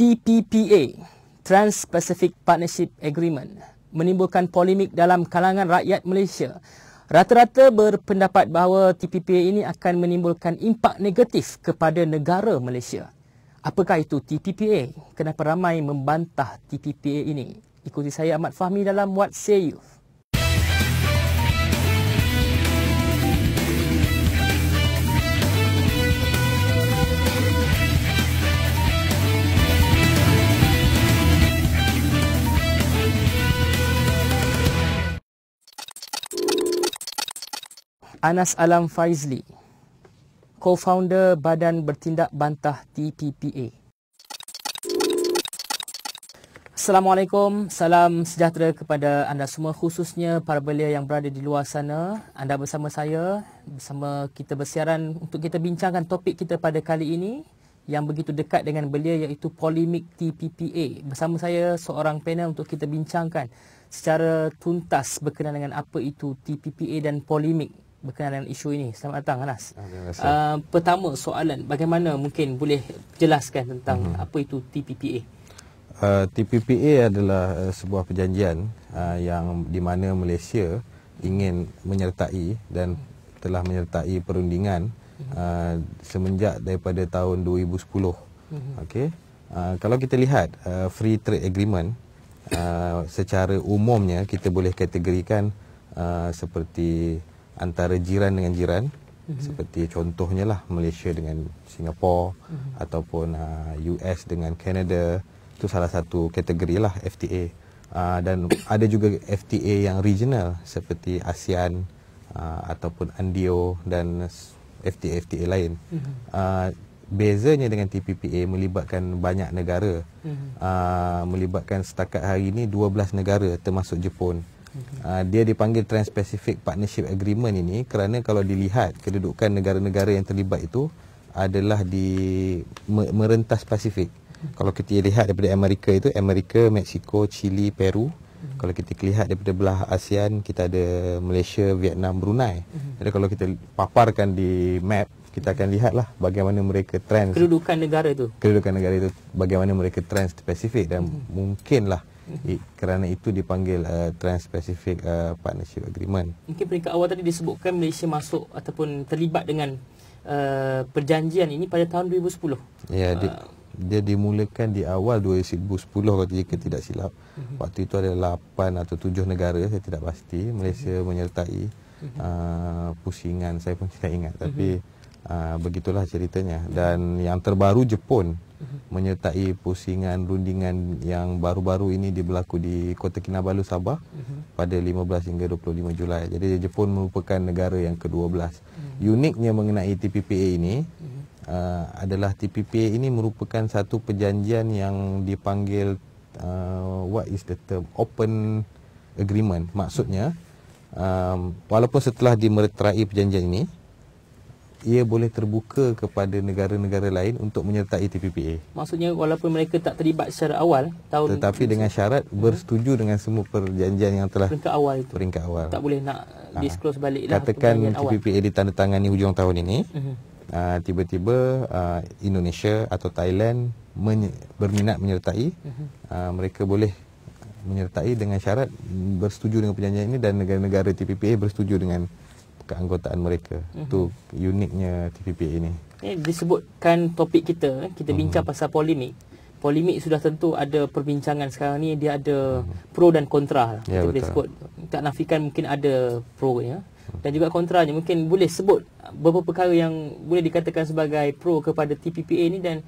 TPPA, Trans-Pacific Partnership Agreement, menimbulkan polemik dalam kalangan rakyat Malaysia. Rata-rata berpendapat bahawa TPPA ini akan menimbulkan impak negatif kepada negara Malaysia. Apakah itu TPPA? Kenapa ramai membantah TPPA ini? Ikuti saya Ahmad Fahmi dalam What Say You. Anas Alam Faizli, co-founder Badan Bertindak Bantah TPPA. Assalamualaikum, salam sejahtera kepada anda semua, khususnya para belia yang berada di luar sana. Anda bersama saya, bersama kita bersiaran untuk kita bincangkan topik kita pada kali ini yang begitu dekat dengan belia, iaitu polemik TPPA. Bersama saya seorang panel untuk kita bincangkan secara tuntas berkenaan dengan apa itu TPPA dan polemik berkenaan dengan isu ini. Selamat datang Anas. Pertama soalan, bagaimana mungkin boleh jelaskan tentang apa itu TPPA? TPPA adalah sebuah perjanjian yang di mana Malaysia ingin menyertai dan telah menyertai perundingan semenjak daripada tahun 2010. Okey. Kalau kita lihat Free Trade Agreement, secara umumnya kita boleh kategorikan seperti antara jiran dengan jiran, seperti contohnya lah Malaysia dengan Singapura, ataupun US dengan Canada. Itu salah satu kategori lah FTA. Dan ada juga FTA yang regional seperti ASEAN ataupun ANDIO dan FTA lain. Bezanya dengan TPPA melibatkan banyak negara, melibatkan setakat hari ini 12 negara termasuk Jepun. Dia dipanggil Trans-Pacific Partnership Agreement ini kerana kalau dilihat kedudukan negara-negara yang terlibat itu adalah di merentas Pasifik. Kalau kita lihat daripada Amerika itu, Amerika, Mexico, Chile, Peru. Kalau kita lihat daripada belah ASEAN, kita ada Malaysia, Vietnam, Brunei. Jadi kalau kita paparkan di map, kita akan lihatlah bagaimana mereka kedudukan negara itu, bagaimana mereka Trans-Pacific, dan mungkinlah kerana itu dipanggil Trans-Pacific Partnership Agreement. Mungkin peringkat awal tadi disebutkan Malaysia masuk ataupun terlibat dengan perjanjian ini pada tahun 2010. Ya, dia dimulakan di awal 2010 kalau jika tidak silap. Waktu itu ada 8 atau 7 negara, saya tidak pasti. Malaysia menyertai pusingan, saya pun tidak ingat. Tapi begitulah ceritanya. Dan yang terbaru Jepun menyertai pusingan rundingan yang baru-baru ini berlaku di Kota Kinabalu, Sabah pada 15 hingga 25 Julai. Jadi Jepun merupakan negara yang ke-12. Uniknya mengenai TPPA ini adalah TPPA ini merupakan satu perjanjian yang dipanggil what is the term, open agreement. Maksudnya walaupun setelah dimeterai perjanjian ini, ia boleh terbuka kepada negara-negara lain untuk menyertai TPPA. Maksudnya walaupun mereka tak terlibat secara awal tetapi dengan syarat bersetuju dengan semua perjanjian yang telah peringkat awal. Tak boleh nak disclose balik lah. Katakan TPPA ditandatangani hujung tahun ini, tiba-tiba Indonesia atau Thailand berminat menyertai, mereka boleh menyertai dengan syarat bersetuju dengan perjanjian ini dan negara-negara TPPA bersetuju dengan keanggotaan mereka. Itu uniknya TPPA ini. Disebutkan topik kita bincang pasal polemik. Polemik sudah tentu ada perbincangan sekarang ni, dia ada pro dan kontra. Ya, kita boleh sebut, tak nafikan mungkin ada pro-nya dan juga kontranya. Mungkin boleh sebut beberapa perkara yang boleh dikatakan sebagai pro kepada TPPA ni dan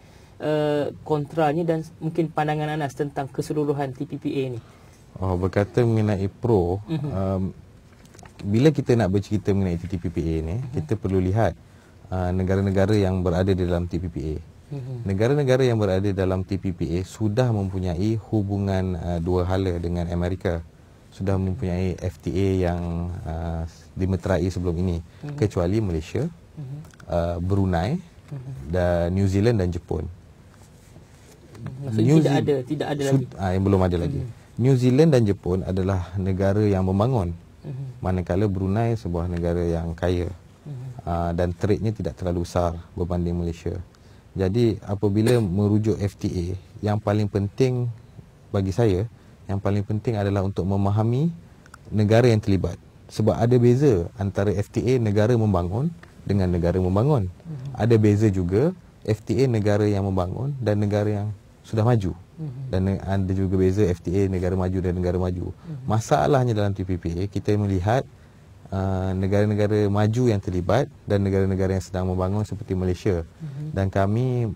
kontranya, dan mungkin pandangan Anas tentang keseluruhan TPPA ni. Berkata mengenai pro, bila kita nak bercerita mengenai TPPA ni, kita perlu lihat negara-negara yang berada di dalam TPPA. Negara-negara yang berada dalam TPPA sudah mempunyai hubungan dua hala dengan Amerika, sudah mempunyai FTA yang dimeterai sebelum ini, kecuali Malaysia, Brunei, dan New Zealand dan Jepun. Maksudnya tidak ada lagi. Yang belum ada lagi. New Zealand dan Jepun adalah negara yang membangun. Manakala Brunei sebuah negara yang kaya, dan trade-nya tidak terlalu besar berbanding Malaysia. Jadi apabila merujuk FTA yang paling penting bagi saya, yang paling penting adalah untuk memahami negara yang terlibat. Sebab ada beza antara FTA negara membangun dengan negara membangun. Ada beza juga FTA negara yang membangun dan negara yang sudah maju. Dan ada juga beza FTA negara maju dan negara maju. Masalahnya dalam TPPA, kita melihat negara-negara maju yang terlibat dan negara-negara yang sedang membangun seperti Malaysia. Dan kami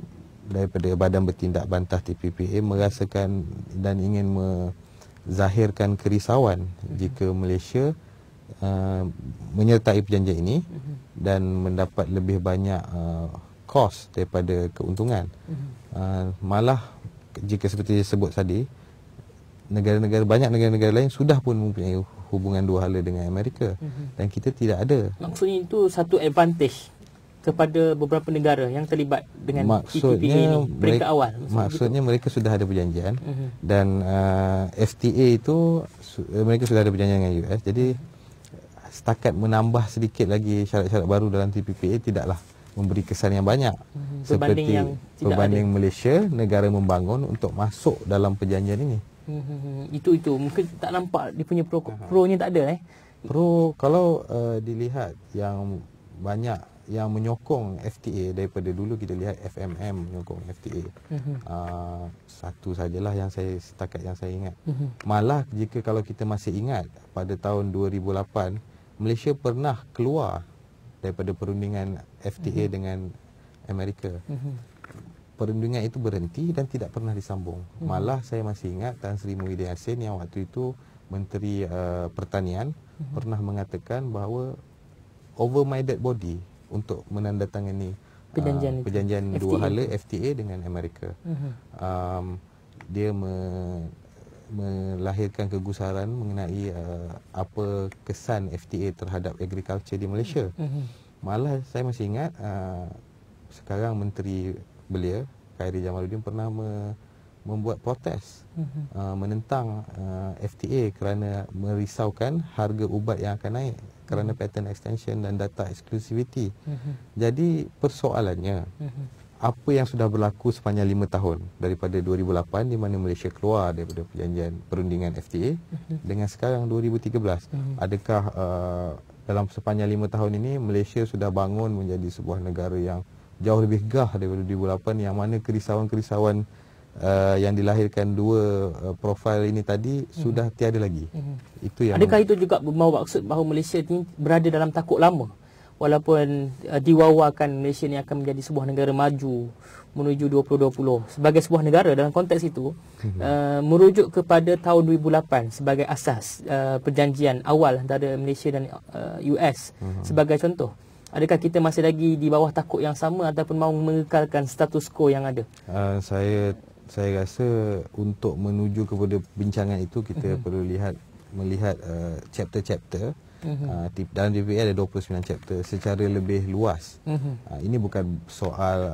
daripada Badan Bertindak Bantah TPPA merasakan dan ingin menzahirkan kerisauan jika Malaysia menyertai perjanjian ini dan mendapat lebih banyak kos daripada keuntungan. Malah jika seperti disebut tadi, banyak negara-negara lain sudah pun mempunyai hubungan dua hala dengan Amerika dan kita tidak ada. Maksudnya itu satu advantage kepada beberapa negara yang terlibat dengan TPPA ini peringkat awal. Maksudnya mereka sudah ada perjanjian dan FTA itu mereka sudah ada perjanjian dengan US. Jadi setakat menambah sedikit lagi syarat-syarat baru dalam TPPA tidaklah memberi kesan yang banyak seperti berbanding Malaysia, negara membangun untuk masuk dalam perjanjian ini. Itu mungkin tak nampak dia punya pro-nya tak ada Pro kalau dilihat yang banyak yang menyokong FTA daripada dulu, kita lihat FMM menyokong FTA. Satu sajalah yang setakat yang saya ingat. Malah jika kalau kita masih ingat pada tahun 2008 Malaysia pernah keluar daripada perundingan FTA dengan Amerika. Perundingan itu berhenti dan tidak pernah disambung. Malah saya masih ingat Tan Sri Muhyiddin Yassin yang waktu itu Menteri Pertanian pernah mengatakan bahawa over my dead body untuk menandatangani perjanjian dua hala FTA dengan Amerika. Dia melahirkan kegusaran mengenai apa kesan FTA terhadap agriculture di Malaysia. Malah saya masih ingat sekarang Menteri belia Khairy Jamaluddin pernah membuat protes menentang FTA kerana merisaukan harga ubat yang akan naik kerana patent extension dan data exclusivity. Jadi persoalannya apa yang sudah berlaku sepanjang 5 tahun daripada 2008 di mana Malaysia keluar daripada perjanjian perundingan FTA dengan sekarang 2013. Adakah dalam sepanjang 5 tahun ini Malaysia sudah bangun menjadi sebuah negara yang jauh lebih gah daripada 2008 yang mana kerisauan-kerisauan yang dilahirkan dua profil ini tadi sudah tiada lagi. Itu yang adakah itu juga membawa maksud bahawa Malaysia ini berada dalam takuk lama? Walaupun diwawakan Malaysia ini akan menjadi sebuah negara maju menuju 2020. Sebagai sebuah negara dalam konteks itu merujuk kepada tahun 2008 sebagai asas perjanjian awal antara Malaysia dan US sebagai contoh. Adakah kita masih lagi di bawah takuk yang sama ataupun mahu mengekalkan status quo yang ada? Saya rasa untuk menuju kepada bincangan itu kita perlu melihat chapter-chapter. Dalam TPPA ada 29 chapter secara lebih luas. Ini bukan soal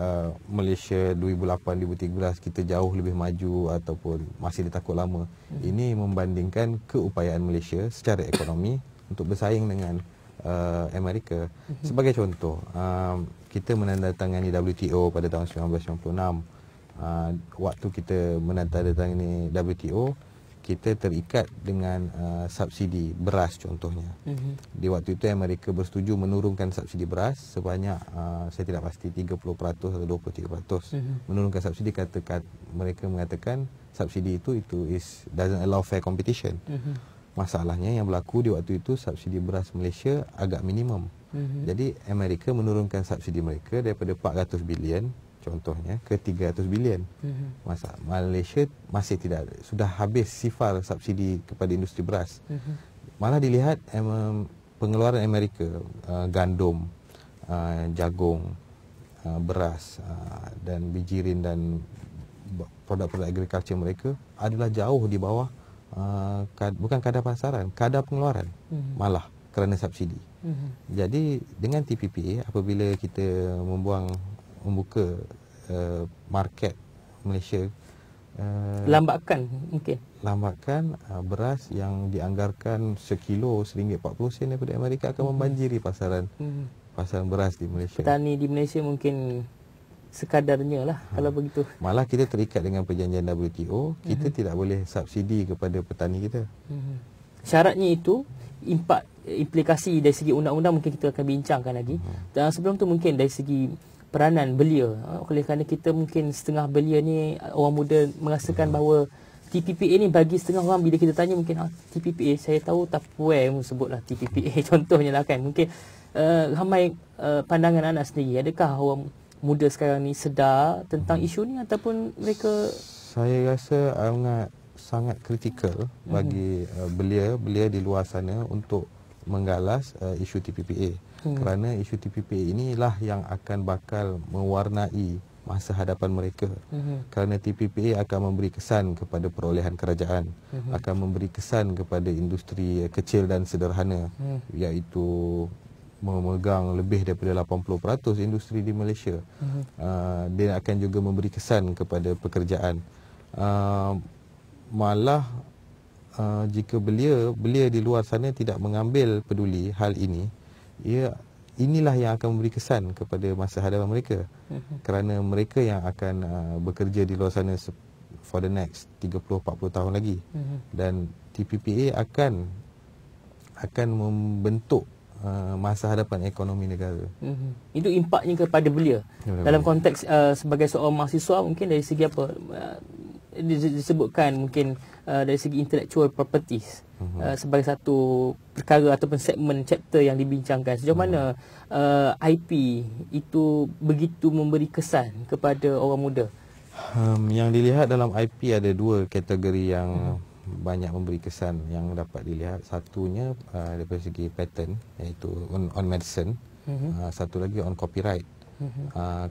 Malaysia 2008-2013 kita jauh lebih maju ataupun masih ditakut lama. Ini membandingkan keupayaan Malaysia secara ekonomi untuk bersaing dengan Amerika. Sebagai contoh, kita menandatangani WTO pada tahun 1996. Waktu kita menandatangani WTO, kita terikat dengan subsidi beras contohnya. Di waktu itu Amerika bersetuju menurunkan subsidi beras sebanyak saya tidak pasti 30% atau 23%. Menurunkan subsidi mereka mengatakan subsidi itu doesn't allow fair competition. Masalahnya yang berlaku di waktu itu subsidi beras Malaysia agak minimum. Jadi Amerika menurunkan subsidi mereka daripada 400 bilion contohnya ke 300 bilion. Malaysia masih tidak, sudah habis sifar subsidi kepada industri beras. Malah dilihat pengeluaran Amerika gandum, jagung, beras dan bijirin dan produk-produk agriculture mereka adalah jauh di bawah bukan kadar pasaran, kadar pengeluaran malah kerana subsidi. Jadi dengan TPPA apabila kita membuka market Malaysia, lambatkan beras yang dianggarkan sekilo RM1.40 daripada Amerika akan membanjiri pasaran beras di Malaysia. Petani di Malaysia mungkin sekadarnya lah kalau begitu. Malah kita terikat dengan perjanjian WTO, kita tidak boleh subsidi kepada petani kita. Syaratnya itu implikasi dari segi undang-undang mungkin kita akan bincangkan lagi. Dan sebelum tu mungkin dari segi peranan belia. Oleh kerana kita mungkin setengah belia ni orang muda merasakan bahawa TPPA ni bagi setengah orang bila kita tanya mungkin TPPA saya tahu Tupperware sebutlah TPPA contohnya lah kan. Mungkin ramai pandangan anak sendiri. Adakah orang muda sekarang ni sedar tentang isu ni ataupun mereka? Saya rasa sangat kritikal bagi belia di luar sana untuk menggalas isu TPPA. Kerana isu TPPA inilah yang akan bakal mewarnai masa hadapan mereka. Kerana TPPA akan memberi kesan kepada perolehan kerajaan, akan memberi kesan kepada industri kecil dan sederhana, iaitu memegang lebih daripada 80% industri di Malaysia. Dia akan juga memberi kesan kepada pekerjaan. Malah jika belia di luar sana tidak mengambil peduli hal ini, inilah yang akan memberi kesan kepada masa hadapan mereka. Kerana mereka yang akan bekerja di luar sana for the next 30-40 tahun lagi. Dan TPPA akan membentuk masa hadapan ekonomi negara. Itu impaknya kepada belia. Dalam konteks sebagai seorang mahasiswa, mungkin dari segi apa disebutkan mungkin dari segi intellectual properties sebagai satu perkara ataupun segmen chapter yang dibincangkan. Sejauh mana IP itu begitu memberi kesan kepada orang muda? Yang dilihat dalam IP ada dua kategori yang banyak memberi kesan yang dapat dilihat. Satunya daripada segi patent, iaitu on medicine. Satu lagi on copyright.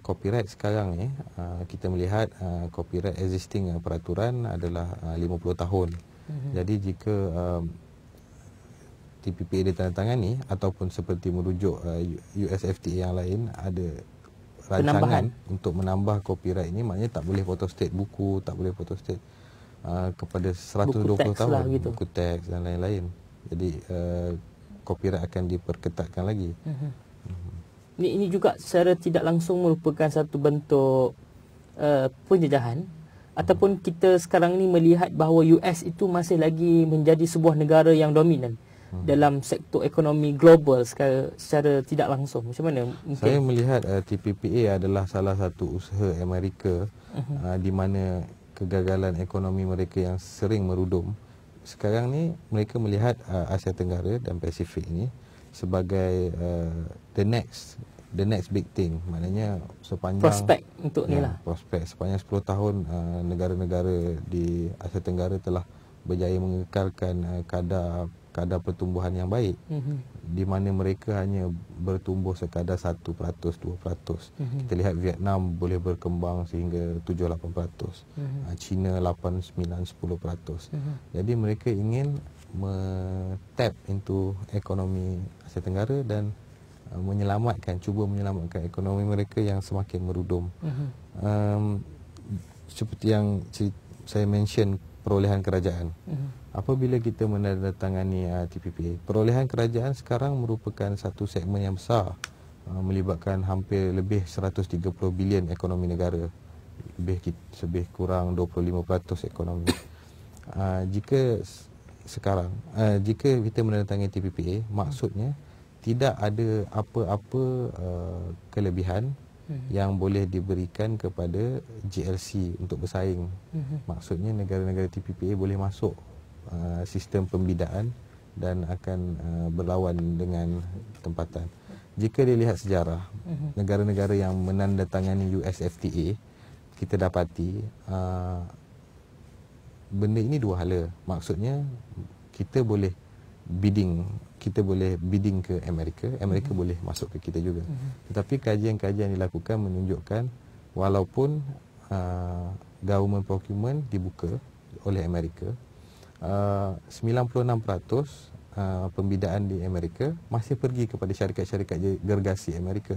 Copyright sekarang ni kita melihat copyright existing peraturan adalah 50 tahun. Jadi jika TPPA ditandatangani ataupun seperti merujuk USFTA yang lain ada rancangan untuk menambah copyright ini, maknanya tak boleh photostate buku, tak boleh photostate kepada 120 tahun lah, buku teks dan lain-lain. Jadi copyright akan diperketatkan lagi. Ini juga secara tidak langsung merupakan satu bentuk penjajahan ataupun kita sekarang ni melihat bahawa US itu masih lagi menjadi sebuah negara yang dominan dalam sektor ekonomi global secara tidak langsung. Macam mana? Mungkin? Saya melihat TPPA adalah salah satu usaha Amerika di mana kegagalan ekonomi mereka yang sering merudum. Sekarang ni mereka melihat Asia Tenggara dan Pasifik ini sebagai the next big thing. Maknanya sepanjang prospek untuk ni lah. Prospek sepanjang 10 tahun negara-negara di Asia Tenggara telah berjaya mengekalkan kadar pertumbuhan yang baik, di mana mereka hanya bertumbuh sekadar 1%, 2%. Kita lihat Vietnam boleh berkembang sehingga 7-8%, China 8, 9, 10%. Jadi mereka ingin tap into ekonomi Asia Tenggara dan cuba menyelamatkan ekonomi mereka yang semakin merudum. Seperti yang saya mention, perolehan kerajaan. Apabila kita menandatangani TPPA, perolehan kerajaan sekarang merupakan satu segmen yang besar, melibatkan hampir lebih 130 bilion ekonomi negara, lebih kurang 25% ekonomi. Jika kita menandatangani TPPA, maksudnya tidak ada apa-apa kelebihan yang boleh diberikan kepada GLC untuk bersaing. Maksudnya negara-negara TPPA boleh masuk sistem pembidaan dan akan berlawan dengan tempatan. Jika dilihat sejarah, negara-negara yang menandatangani USFTA, kita dapati benda ini dua hala. Maksudnya kita boleh bidding ke Amerika boleh masuk ke kita juga. Tetapi kajian-kajian dilakukan menunjukkan walaupun government procurement dibuka oleh Amerika, 96% pembidaan di Amerika masih pergi kepada syarikat-syarikat gergasi Amerika.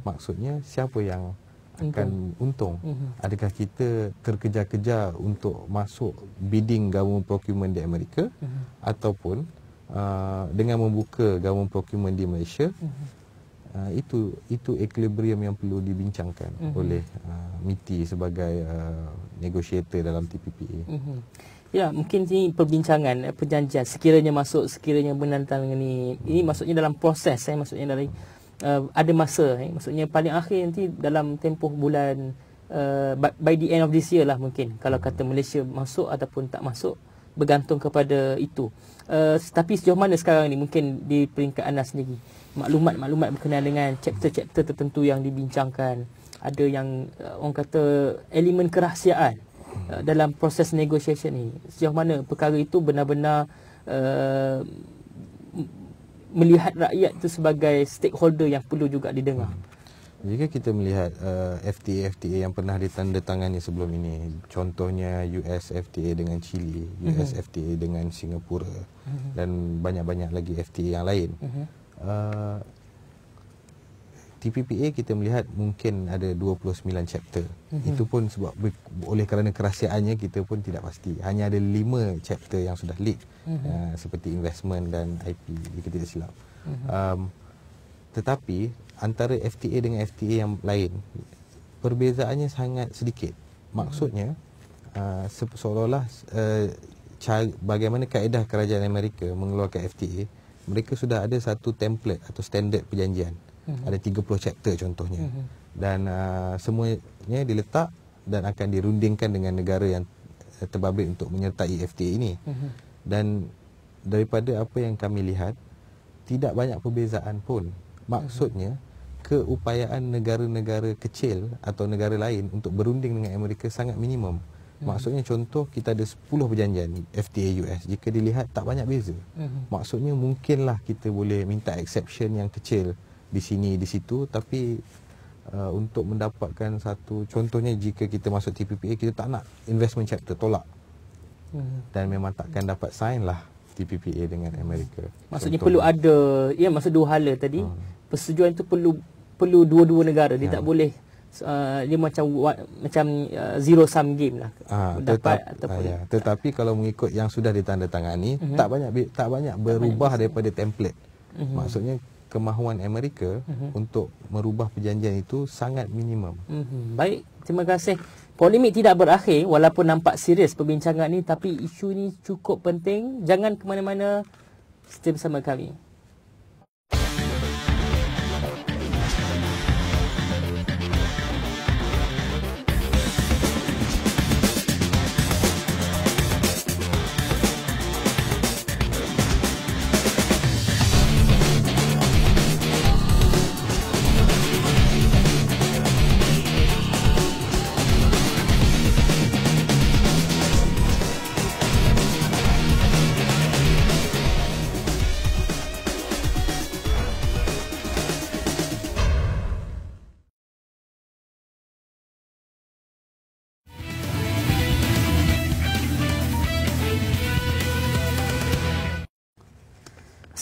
Maksudnya siapa yang akan untung? Adakah kita terkejar-kejar untuk masuk bidding government procurement di Amerika, ataupun dengan membuka government procurement di Malaysia, Itu equilibrium yang perlu dibincangkan oleh MITI sebagai negotiator dalam TPPA. Ya, mungkin ini perbincangan, perjanjian sekiranya masuk, sekiranya menandatangani. Ini maksudnya dalam proses, maksudnya dari ada masa, maksudnya paling akhir nanti dalam tempoh bulan by the end of this year lah mungkin. Kalau kata Malaysia masuk ataupun tak masuk, bergantung kepada itu. Tapi sejauh mana sekarang ni mungkin di peringkat anda sendiri, maklumat-maklumat berkenaan dengan chapter-chapter tertentu yang dibincangkan, ada yang orang kata elemen kerahsiaan dalam proses negotiation ni, sejauh mana perkara itu benar-benar melihat rakyat itu sebagai stakeholder yang perlu juga didengar. Jika kita melihat FTA yang pernah ditandatangani sebelum ini, contohnya US FTA dengan Chile, US FTA dengan Singapura, dan banyak-banyak lagi FTA yang lain. TPPA kita melihat mungkin ada 29 chapter. Itu pun sebab oleh kerana kerahsiaannya kita pun tidak pasti. Hanya ada 5 chapter yang sudah leak, seperti investment dan IP, jika tidak silap. Tetapi antara FTA dengan FTA yang lain, perbezaannya sangat sedikit. Maksudnya seolah-olah bagaimana kaedah kerajaan Amerika mengeluarkan FTA, mereka sudah ada satu template atau standard perjanjian. Ada 30 chapter contohnya. Dan semuanya diletak dan akan dirundingkan dengan negara yang terbabit untuk menyertai FTA ini. Dan daripada apa yang kami lihat, tidak banyak perbezaan pun. Maksudnya keupayaan negara-negara kecil atau negara lain untuk berunding dengan Amerika sangat minimum. Maksudnya contoh, kita ada 10 perjanjian FTA US. Jika dilihat tak banyak beza. Maksudnya mungkinlah kita boleh minta exception yang kecil di sini, di situ, tapi untuk mendapatkan satu, contohnya jika kita masuk TPPA, kita tak nak investment chapter, tolak. Dan memang takkan dapat sign lah TPPA dengan Amerika. Maksudnya contohnya perlu ada, ya maksud dua hala tadi, persetujuan itu perlu dua-dua negara. Dia tak boleh dia macam zero sum game lah. Tetapi kalau mengikut yang sudah ditandatangani, tak banyak berubah daripada template. Maksudnya kemahuan Amerika untuk merubah perjanjian itu sangat minimum. Baik, terima kasih. Polemik tidak berakhir walaupun nampak serius perbincangan ni, tapi isu ni cukup penting. Jangan ke mana-mana, stay bersama kami.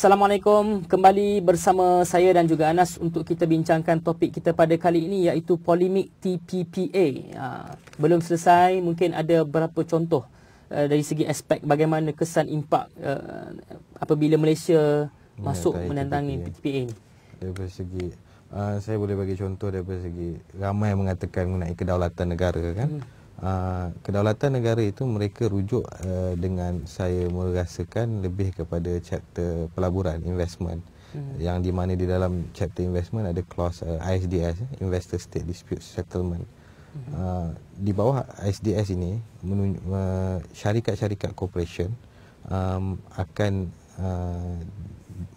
Assalamualaikum, kembali bersama saya dan juga Anas untuk kita bincangkan topik kita pada kali ini, iaitu polemik TPPA. Belum selesai, mungkin ada beberapa contoh dari segi aspek bagaimana kesan impak apabila Malaysia masuk menandangi TPPA ini. Daripada segi, saya boleh bagi contoh daripada segi ramai mengatakan mengenai kedaulatan negara kan. Kedaulatan negara itu mereka rujuk dengan saya merasakan lebih kepada chapter pelaburan investment, yang di mana di dalam chapter investment ada clause ISDS, Investor State Dispute Settlement. Di bawah ISDS ini syarikat-syarikat corporation akan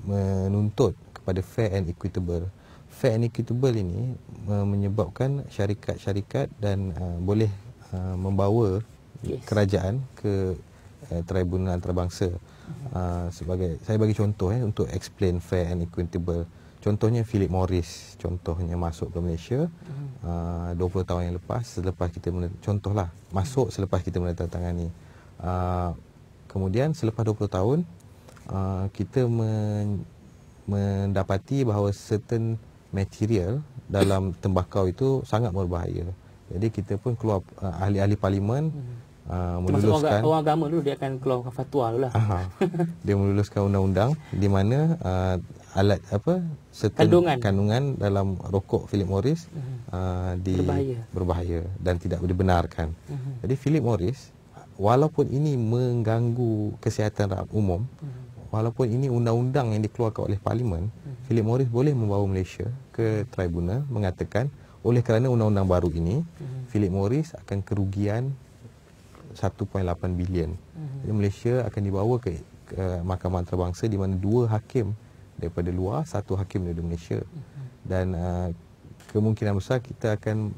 menuntut kepada fair and equitable. Fair and equitable ini menyebabkan syarikat-syarikat dan boleh membawa kerajaan ke tribunal antarabangsa. Sebagai saya bagi contoh untuk explain fair and equitable. Contohnya Philip Morris, contohnya masuk ke Malaysia 20 tahun yang lepas, selepas kita contohlah masuk selepas kita menandatangani. Kemudian selepas 20 tahun kita mendapati bahawa certain material dalam tembakau itu sangat berbahaya. Jadi kita pun keluar ahli-ahli parlimen meluluskan orang agama dulu, dia akan keluarkan fatwa dulu lah. Dia meluluskan undang-undang di mana alat kandungan dalam rokok Philip Morris berbahaya dan tidak dibenarkan. Jadi Philip Morris, walaupun ini mengganggu kesihatan rakyat umum, walaupun ini undang-undang yang dikeluarkan oleh Parlimen, Philip Morris boleh membawa Malaysia ke tribunal mengatakan oleh kerana undang-undang baru ini, Philip Morris akan kerugian 1.8 bilion. Jadi Malaysia akan dibawa ke Mahkamah Antarabangsa di mana 2 hakim daripada luar, 1 hakim daripada Malaysia. Dan kemungkinan besar kita akan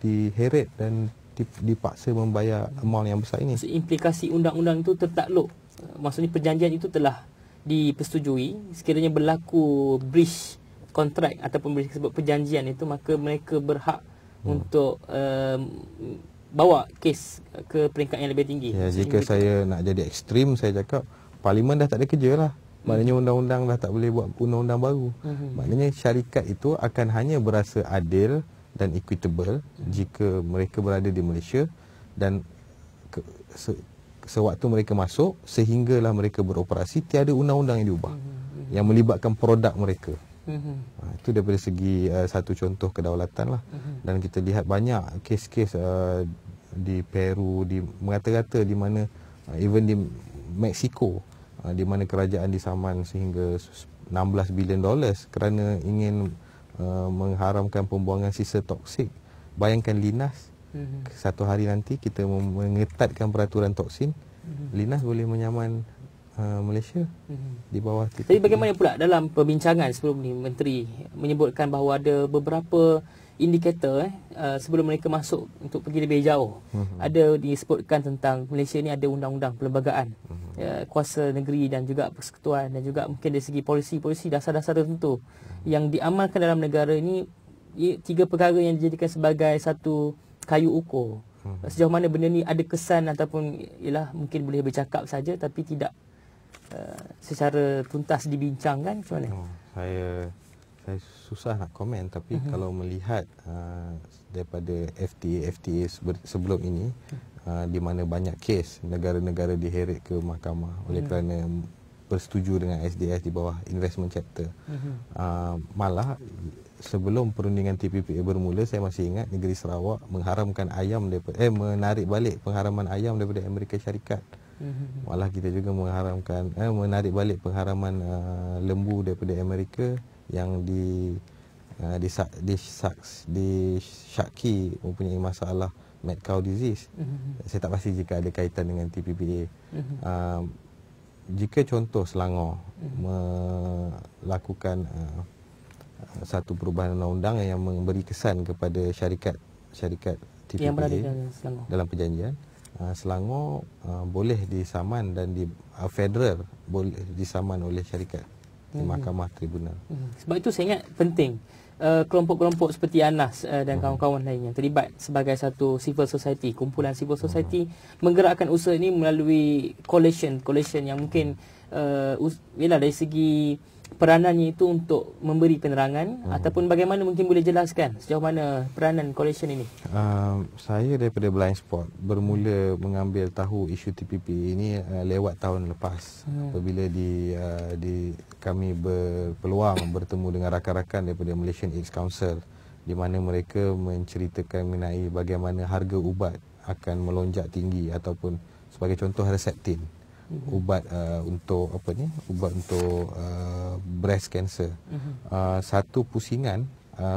diheret dan dipaksa membayar amount yang besar ini. Implikasi undang-undang itu tertakluk. Maksudnya perjanjian itu telah dipersetujui. Sekiranya berlaku breach kontrak ataupun sebut perjanjian itu, maka mereka berhak untuk bawa kes ke peringkat yang lebih tinggi. Ya, jika saya nak jadi ekstrim, saya cakap Parlimen dah tak ada kerja lah. Maknanya undang-undang dah tak boleh buat undang-undang baru. Maknanya syarikat itu akan hanya berasa adil dan equitable jika mereka berada di Malaysia dan sewaktu mereka masuk sehinggalah mereka beroperasi, tiada undang-undang yang diubah yang melibatkan produk mereka. Itu daripada segi satu contoh kedaulatan lah. Dan kita lihat banyak kes-kes di Peru, di merata-rata di mana even di Mexico, di mana kerajaan disaman sehingga $16 bilion kerana ingin mengharamkan pembuangan sisa toksik. Bayangkan Linas, satu hari nanti kita mengetatkan peraturan toksin, Linas boleh menyaman Malaysia di bawah TPP. Tapi bagaimana pula dalam perbincangan sebelum ni Menteri menyebutkan bahawa ada beberapa indikator sebelum mereka masuk untuk pergi lebih jauh. Ada disebutkan tentang Malaysia ni ada undang-undang perlembagaan, kuasa negeri dan juga persekutuan, dan juga mungkin dari segi polisi dasar-dasar tertentu yang diamalkan dalam negara ini. 3 perkara yang dijadikan sebagai satu kayu ukur. Sejauh mana benda ni ada kesan ataupun ialah mungkin boleh bercakap saja tapi tidak secara tuntas dibincangkan, macam mana? Saya susah nak komen, tapi kalau melihat daripada FTA sebelum ini, di mana banyak kes negara-negara diheret ke mahkamah oleh kerana bersetuju dengan SDS di bawah investment chapter. Malah sebelum perundingan TPPA bermula, saya masih ingat negeri Sarawak mengharamkan ayam daripada menarik balik pengharaman ayam daripada Amerika Syarikat. Malah kita juga mengharamkan menarik balik pengharaman lembu daripada Amerika yang disyaki mempunyai masalah mad cow disease. Saya tak pasti jika ada kaitan dengan TPPA. Jika contoh Selangor melakukan satu perubahan undang-undang yang memberi kesan kepada syarikat TPPA yang berada dalam Selangor, dalam perjanjian, Selangor boleh disaman dan federal boleh disaman oleh syarikat di mahkamah tribunal. Sebab itu saya ingat penting kelompok-kelompok seperti Anas dan kawan-kawan lain yang terlibat sebagai satu civil society, kumpulan civil society, menggerakkan usaha ini melalui coalition yang mungkin ialah dari segi peranannya itu untuk memberi penerangan ataupun bagaimana mungkin boleh jelaskan sejauh mana peranan coalition ini? Saya daripada blind spot bermula mengambil tahu isu TPP ini lewat tahun lepas apabila kami berpeluang bertemu dengan rakan-rakan daripada Malaysian AIDS Council, di mana mereka menceritakan mengenai bagaimana harga ubat akan melonjak tinggi, ataupun sebagai contoh Herceptin, ubat untuk breast cancer. Satu pusingan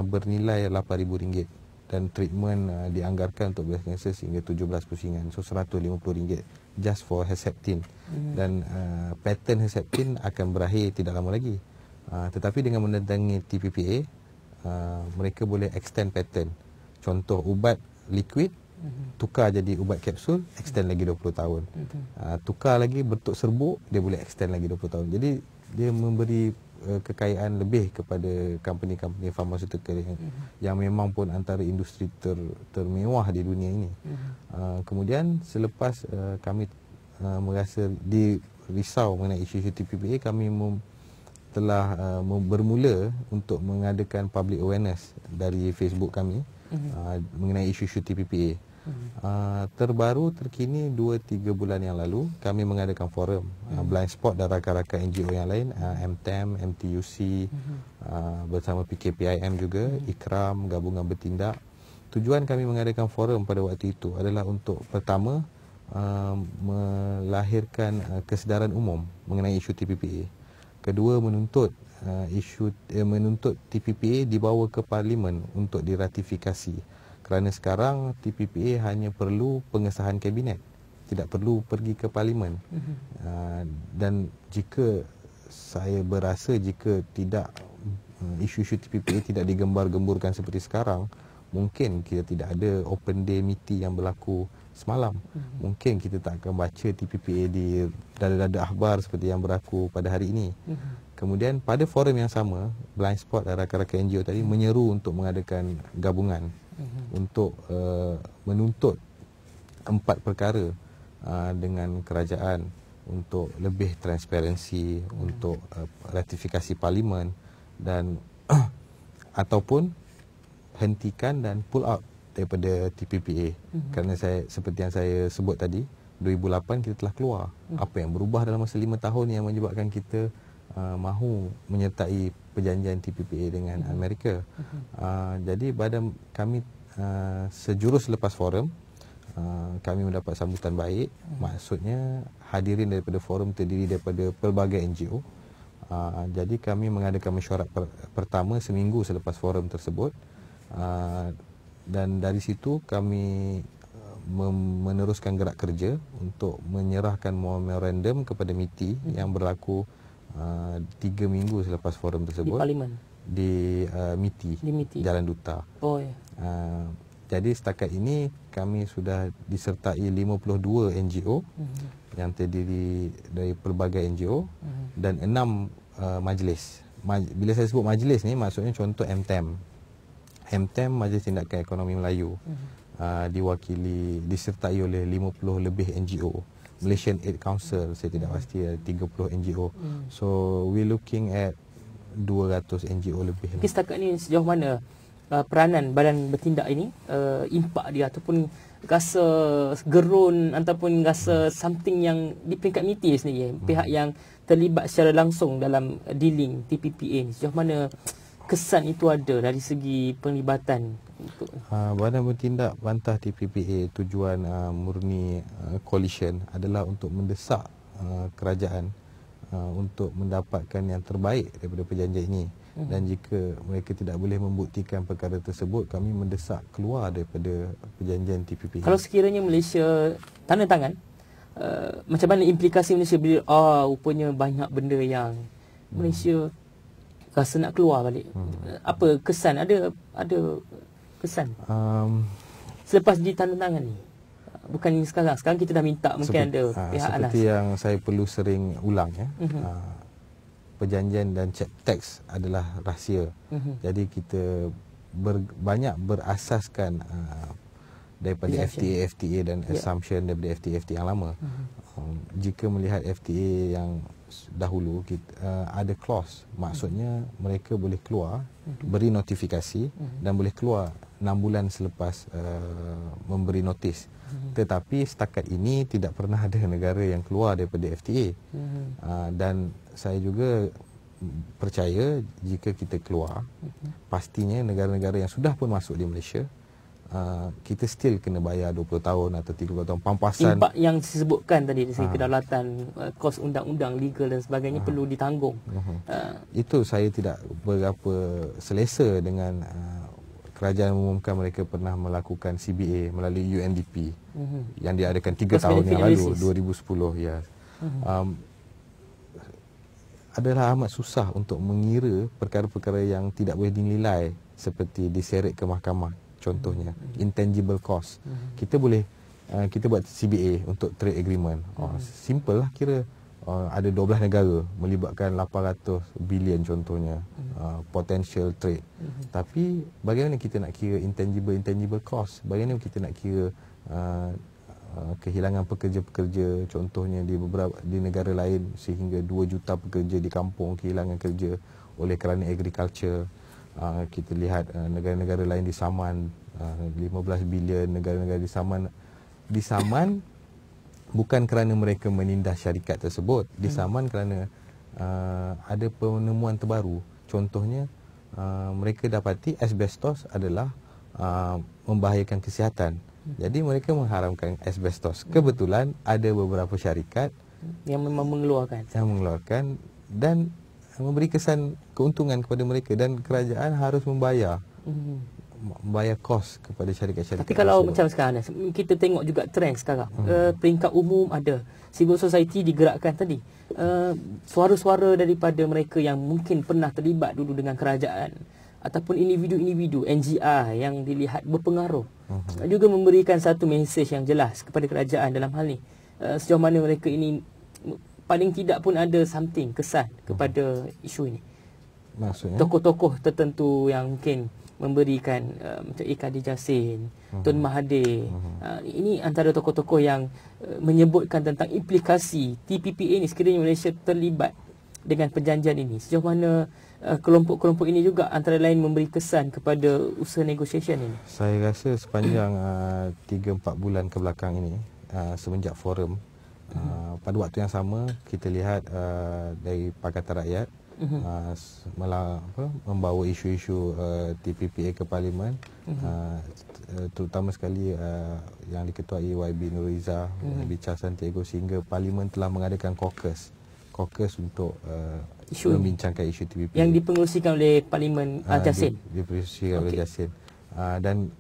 bernilai RM8,000 dan treatment dianggarkan untuk breast cancer sehingga 17 pusingan. So RM150 just for Herceptin. Dan patent Herceptin akan berakhir tidak lama lagi. Tetapi dengan mendatangi TPPA, mereka boleh extend patent. Contoh ubat liquid tukar jadi ubat kapsul, extend lagi 20 tahun. Tukar lagi bentuk serbuk, dia boleh extend lagi 20 tahun. Jadi dia memberi kekayaan lebih kepada company-company farmaceutical yang memang pun antara industri termewah di dunia ini. Kemudian selepas kami merasa risau mengenai isu-isu TPPA, kami telah bermula untuk mengadakan public awareness dari Facebook kami mengenai isu-isu TPPA. Terbaru terkini 2-3 bulan yang lalu kami mengadakan forum Blind Spot dan rakan-rakan NGO yang lain, MTEM, MTUC, bersama PKPIM juga, IKRAM, Gabungan Bertindak. Tujuan kami mengadakan forum pada waktu itu adalah untuk pertama melahirkan kesedaran umum mengenai isu TPPA. Kedua, menuntut menuntut TPPA dibawa ke Parlimen untuk diratifikasi. Kerana sekarang TPPA hanya perlu pengesahan kabinet, tidak perlu pergi ke Parlimen. Dan jika saya berasa jika tidak isu-isu TPPA tidak digembar-gemburkan seperti sekarang, mungkin kita tidak ada Open Day Meeting yang berlaku semalam. Mungkin kita tak akan baca TPPA di dada-dada akhbar seperti yang berlaku pada hari ini. Kemudian pada forum yang sama, Blind Spot dan rakan-rakan NGO tadi menyeru untuk mengadakan gabungan untuk menuntut 4 perkara dengan kerajaan untuk lebih transparansi, untuk ratifikasi Parlimen dan ataupun hentikan dan pull out daripada TPPA. Kerana seperti yang saya sebut tadi, 2008 kita telah keluar. Apa yang berubah dalam masa 5 tahun yang menyebabkan kita mahu menyertai perjanjian TPPA dengan Amerika. Jadi pada kami sejurus lepas forum, kami mendapat sambutan baik. Maksudnya hadirin daripada forum terdiri daripada pelbagai NGO. Jadi kami mengadakan mesyuarat pertama seminggu selepas forum tersebut. Dan dari situ kami meneruskan gerak kerja untuk menyerahkan memorandum kepada MITI yang berlaku 3 minggu selepas forum tersebut di Parlimen, di MITI, Jalan Duta. Jadi setakat ini kami sudah disertai 52 NGO yang terdiri dari pelbagai NGO dan 6 majlis. Bila saya sebut majlis ni, maksudnya contoh MTEM, Majlis Tindakan Ekonomi Melayu, disertai oleh 50 lebih NGO. Malaysian Aid Council, saya tidak pasti, 30 NGO. So we looking at 200 NGO lebih. Mungkin setakat ni sejauh mana peranan badan bertindak ini, impak dia ataupun rasa gerun ataupun rasa something yang di peringkat MITI sendiri, pihak yang terlibat secara langsung dalam dealing TPPA ni, sejauh mana kesan itu ada dari segi penglibatan untuk badan bertindak bantah TPPA. Tujuan murni coalition adalah untuk mendesak kerajaan untuk mendapatkan yang terbaik daripada perjanjian ini. Dan jika mereka tidak boleh membuktikan perkara tersebut, kami mendesak keluar daripada perjanjian TPPA. Kalau sekiranya Malaysia tanda tangan, macam mana implikasi Malaysia bila rupanya banyak benda yang Malaysia rasa nak keluar balik? Apa kesan? Ada kesan selepas ditandatangan ni? Bukan sekarang. Sekarang kita dah minta mungkin ada pihak Anas. Seperti yang saya perlu sering ulang ya. Perjanjian dan teks adalah rahsia. Jadi kita banyak berasaskan daripada FTA dan assumption daripada FTA yang lama. Jika melihat FTA yang dahulu, ada clause, maksudnya mereka boleh keluar, beri notifikasi dan boleh keluar 6 bulan selepas memberi notis. Tetapi setakat ini tidak pernah ada negara yang keluar daripada FTA. Dan saya juga percaya jika kita keluar, pastinya negara-negara yang sudah pun masuk di Malaysia, kita still kena bayar 20 tahun atau 30 tahun pampasan. Impak yang disebutkan tadi dari segi kedaulatan, kos undang-undang, legal dan sebagainya perlu ditanggung. Itu saya tidak berapa selesa dengan kerajaan mengumumkan mereka pernah melakukan CBA melalui UNDP yang diadakan 3 tahun yang lalu, 2010 ya. Adalah amat susah untuk mengira perkara-perkara yang tidak boleh dinilai seperti diseret ke mahkamah. Contohnya intangible cost. Kita boleh kita buat CBA untuk trade agreement. Simple lah kira. Ada 12 negara melibatkan 800 bilion contohnya potential trade. Tapi bagaimana kita nak kira intangible cost? Bagaimana kita nak kira kehilangan pekerja-pekerja, contohnya di negara lain sehingga 2 juta pekerja di kampung kehilangan kerja oleh kerana agriculture. Kita lihat negara-negara lain di Saman 15 bilion negara-negara disaman bukan kerana mereka menindas syarikat tersebut, disaman kerana ada penemuan terbaru. Contohnya mereka dapati asbestos adalah membahayakan kesihatan. Jadi mereka mengharamkan asbestos. Kebetulan ada beberapa syarikat yang memang mengeluarkan dan memberi kesan keuntungan kepada mereka, dan kerajaan harus membayar kos kepada syarikat-syarikat. Tapi kalau tersebut. macam sekarang kita tengok juga trend sekarang, peringkat umum ada, civil society digerakkan tadi, suara-suara daripada mereka yang mungkin pernah terlibat dulu dengan kerajaan ataupun individu-individu NGR yang dilihat berpengaruh juga memberikan satu mesej yang jelas kepada kerajaan dalam hal ni. Sejauh mana mereka ini paling tidak pun ada something kesan kepada isu ini. Maksudnya tokoh-tokoh tertentu yang mungkin memberikan macam Ikadi Jasin, Tun Mahathir. Ini antara tokoh-tokoh yang menyebutkan tentang implikasi TPPA ini sekiranya Malaysia terlibat dengan perjanjian ini. Sejauh mana kelompok-kelompok ini juga antara lain memberi kesan kepada usaha negotiation ini. Saya rasa sepanjang 3-4 bulan ke belakang ini, semenjak forum, pada waktu yang sama kita lihat dari Pakatan Rakyat membawa isu-isu TPPA ke Parlimen, terutama sekali yang diketuai YB Nuriza, YB Charles Santiago, sehingga Parlimen telah mengadakan caucus untuk membincangkan isu TPPA yang dipengerusikan oleh Parlimen Jasin. Dipengerusikan oleh Jasin. Dan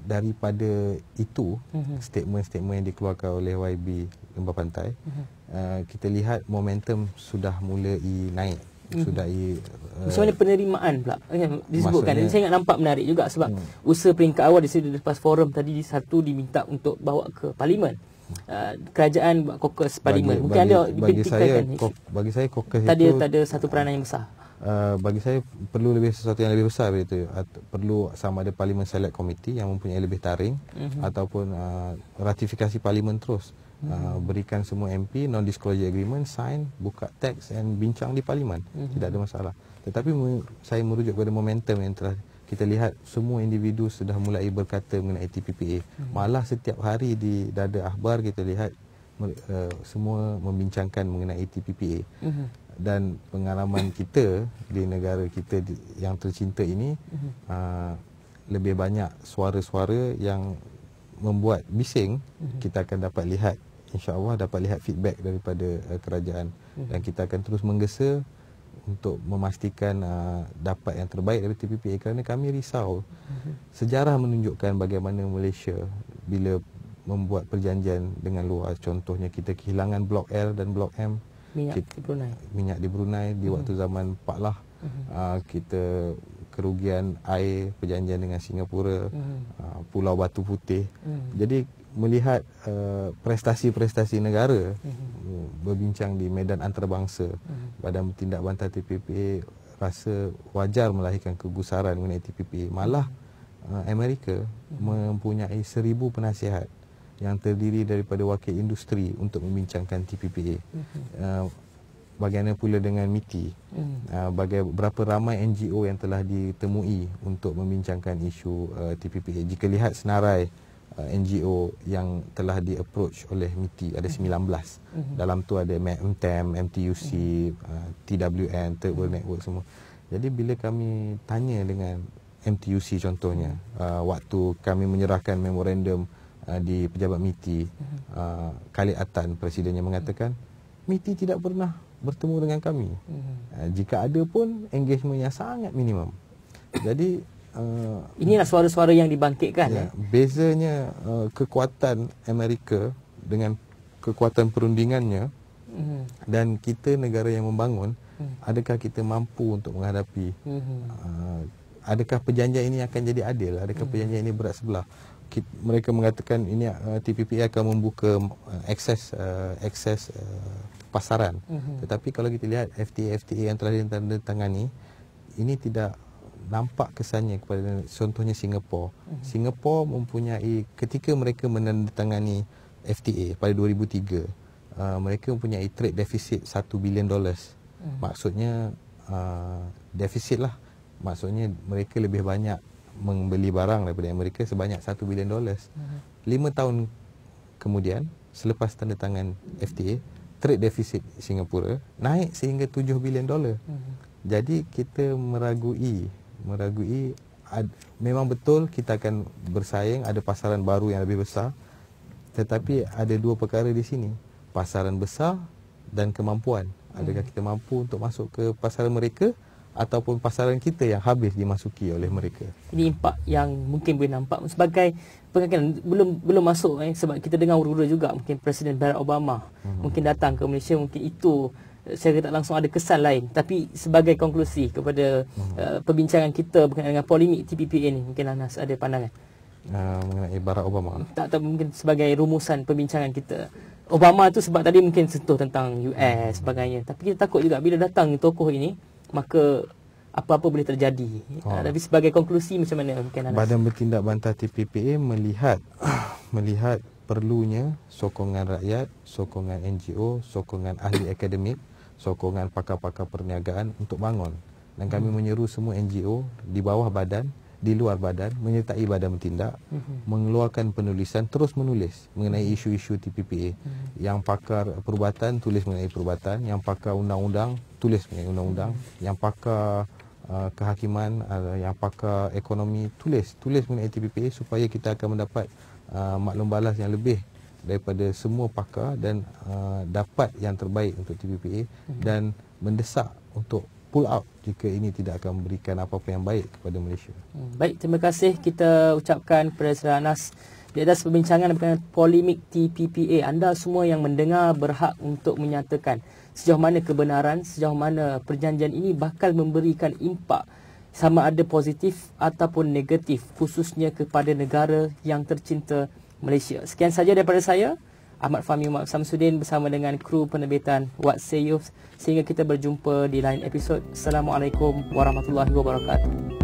daripada itu, statement-statement yang dikeluarkan oleh YB Lembah Pantai, kita lihat momentum sudah mulai naik. Macam mana penerimaan pula disebutkan. Saya ingat nampak menarik juga sebab usaha peringkat awal di sini lepas forum tadi satu diminta untuk bawa ke Parlimen. Kerajaan buat caucus Parlimen. Mungkin bagi saya caucus tadi itu ada satu peranan yang besar. Bagi saya perlu sesuatu yang lebih besar begitu. Perlu sama ada Parlimen Select Committee yang mempunyai lebih taring, ataupun ratifikasi Parlimen terus. Berikan semua MP non-disclosure agreement, sign, buka teks dan bincang di Parlimen. Tidak ada masalah. Tetapi saya merujuk kepada momentum yang telah kita lihat, semua individu sudah mulai berkata mengenai TPPA. Malah setiap hari di dada akhbar kita lihat semua membincangkan mengenai TPPA. Dan pengalaman kita di negara kita yang tercinta ini, lebih banyak suara-suara yang membuat bising. Kita akan dapat lihat, insya-Allah dapat lihat feedback daripada kerajaan, dan kita akan terus menggesa untuk memastikan dapat yang terbaik dari TPPA, kerana kami risau. Sejarah menunjukkan bagaimana Malaysia bila membuat perjanjian dengan luar, contohnya kita kehilangan Blok L dan Blok M, minyak di Brunei di waktu zaman Pak Lah, kita kerugian air, perjanjian dengan Singapura, Pulau Batu Putih. Jadi melihat prestasi-prestasi negara berbincang di medan antarabangsa pada tindak bantal TPPA, rasa wajar melahirkan kegusaran mengenai TPPA. Malah Amerika mempunyai 1,000 penasihat yang terdiri daripada wakil industri untuk membincangkan TPPA. Bagaimana pula dengan MITI? Berapa ramai NGO yang telah ditemui untuk membincangkan isu TPPA? Jika lihat senarai NGO yang telah di-approach oleh MITI, ada 19. Dalam tu ada MTM, MTUC, TWN, Third World Network semua. Jadi bila kami tanya dengan MTUC contohnya, waktu kami menyerahkan memorandum di pejabat MITI, Khalid Atan, presidennya, mengatakan MITI tidak pernah bertemu dengan kami. Jika ada pun engagement yang sangat minimum. Jadi inilah suara-suara yang dibangkitkan. Bezanya kekuatan Amerika dengan kekuatan perundingannya, dan kita negara yang membangun, adakah kita mampu untuk menghadapi, adakah perjanjian ini akan jadi adil, adakah perjanjian ini berat sebelah. Mereka mengatakan ini TPPA akan membuka akses pasaran. Tetapi kalau kita lihat FTA yang telah ditandatangani, ini tidak nampak kesannya kepada contohnya Singapura. Singapura mempunyai, ketika mereka menandatangani FTA pada 2003, mereka mempunyai trade deficit $1 billion. Maksudnya defisit lah. Maksudnya mereka lebih banyak membeli barang daripada Amerika sebanyak $1 bilion. 5 tahun kemudian, selepas tanda tangan FTA, trade deficit Singapura naik sehingga $7 bilion. Jadi kita meragui memang betul kita akan bersaing, ada pasaran baru yang lebih besar, tetapi ada dua perkara di sini, pasaran besar dan kemampuan. Adakah kita mampu untuk masuk ke pasaran mereka ataupun pasaran kita yang habis dimasuki oleh mereka. Ini impak yang mungkin boleh nampak sebagai pengakilan belum masuk sebab kita dengar ura-ura juga mungkin Presiden Barack Obama mungkin datang ke Malaysia, mungkin itu saya tak langsung ada kesan lain, tapi sebagai konklusi kepada perbincangan kita berkenaan dengan polemik TPPA ni, mungkin Anas ada pandangan mengenai Barack Obama. Tak mungkin sebagai rumusan perbincangan kita. Obama tu sebab tadi mungkin sentuh tentang US sebagainya, tapi kita takut juga bila datang tokoh ini maka apa-apa boleh terjadi. Tapi sebagai konklusi macam mana mungkin Anas? Badan Bertindak Bantah TPPA melihat perlunya sokongan rakyat, sokongan NGO, sokongan ahli akademik, sokongan pakar-pakar perniagaan untuk bangun. Dan kami menyeru semua NGO di bawah badan, di luar badan, menyertai badan bertindak, mengeluarkan penulisan, terus menulis mengenai isu-isu TPPA. Yang pakar perubatan, tulis mengenai perubatan. Yang pakar undang-undang, tulis mengenai undang-undang. Yang pakar kehakiman, yang pakar ekonomi, tulis mengenai TPPA supaya kita akan mendapat maklum balas yang lebih daripada semua pakar dan dapat yang terbaik untuk TPPA dan mendesak untuk pull out jika ini tidak akan memberikan apa-apa yang baik kepada Malaysia. Baik, terima kasih kita ucapkan kepada Saudara Anas di atas perbincangan berkenaan polemik TPPA. Anda semua yang mendengar berhak untuk menyatakan sejauh mana kebenaran, sejauh mana perjanjian ini bakal memberikan impak sama ada positif ataupun negatif, khususnya kepada negara yang tercinta Malaysia. Sekian saja daripada saya, Ahmad Fahmi Muhammad Samsudin bersama dengan kru penerbitan What Say You. Sehingga kita berjumpa di lain episod. Assalamualaikum warahmatullahi wabarakatuh.